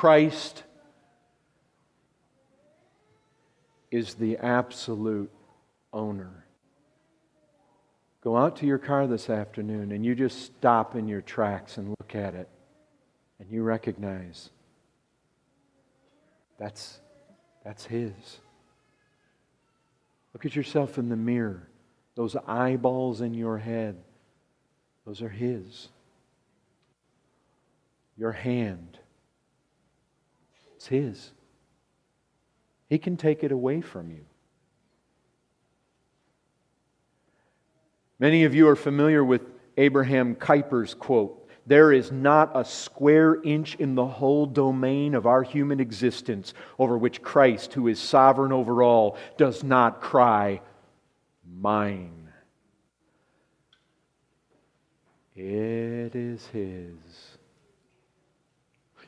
Christ is the absolute owner. Go out to your car this afternoon and you just stop in your tracks and look at it, and you recognize that's His. Look at yourself in the mirror. Those eyeballs in your head, those are His. Your hand, it's His. He can take it away from you. Many of you are familiar with Abraham Kuyper's quote, "There is not a square inch in the whole domain of our human existence over which Christ, who is sovereign over all, does not cry, 'Mine.'" It is His.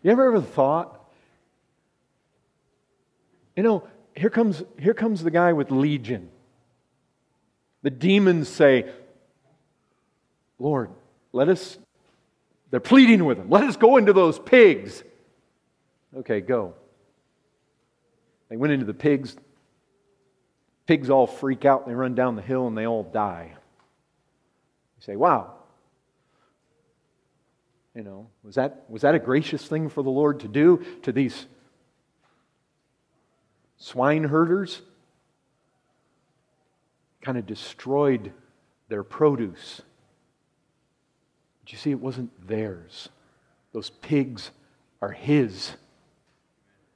You ever thought, here comes the guy with legion. The demons say, "Lord, they're pleading with him. Let us go into those pigs." Okay, go. They went into the pigs. Pigs all freak out. They run down the hill and they all die. You say, wow. Was that a gracious thing for the Lord to do to these swine herders? Kind of destroyed their produce. But you see, it wasn't theirs. Those pigs are His.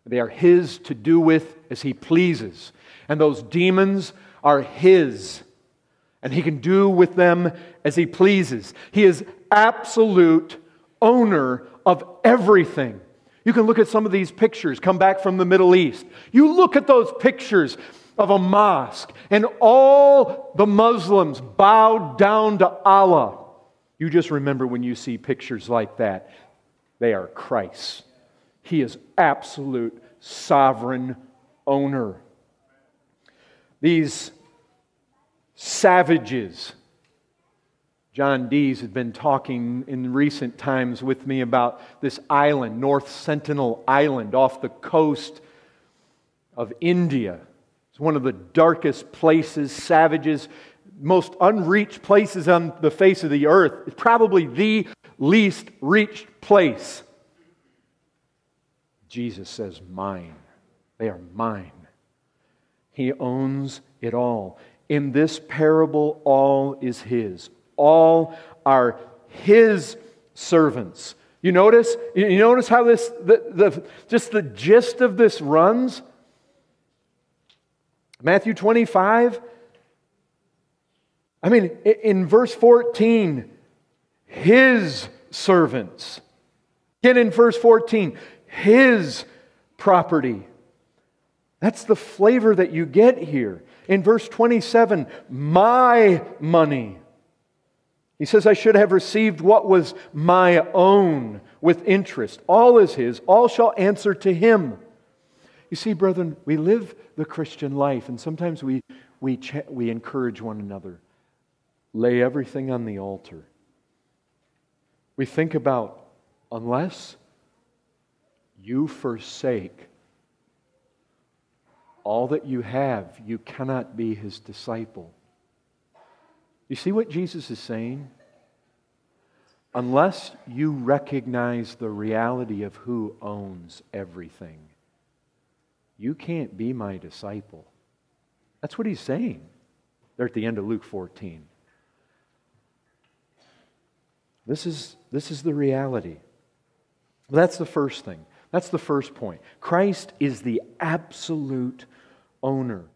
They are His to do with as He pleases. And those demons are His. And He can do with them as He pleases. He is absolute owner of everything. You can look at some of these pictures, come back from the Middle East. You look at those pictures of a mosque, and all the Muslims bowed down to Allah. You just remember when you see pictures like that, they are Christ's. He is absolute sovereign owner. These savages, John Dees had been talking in recent times with me about this island, North Sentinel Island, off the coast of India. It's one of the darkest places, savages, most unreached places on the face of the earth. It's probably the least reached place. Jesus says, "Mine." They are mine. He owns it all. In this parable, all is His. All are His servants. You notice how this just the gist of this runs? Matthew 25. In verse 14, His servants. Again in verse 14, His property. That's the flavor that you get here. In verse 27, my money. He says, I should have received what was my own with interest. All is His. All shall answer to Him. You see, brethren, we live the Christian life, and sometimes we encourage one another. Lay everything on the altar. We think about, unless you forsake all that you have, you cannot be His disciple. You see what Jesus is saying? Unless you recognize the reality of who owns everything, you can't be my disciple. That's what He's saying there at the end of Luke 14. This is the reality. That's the first thing. That's the first point. Christ is the absolute owner.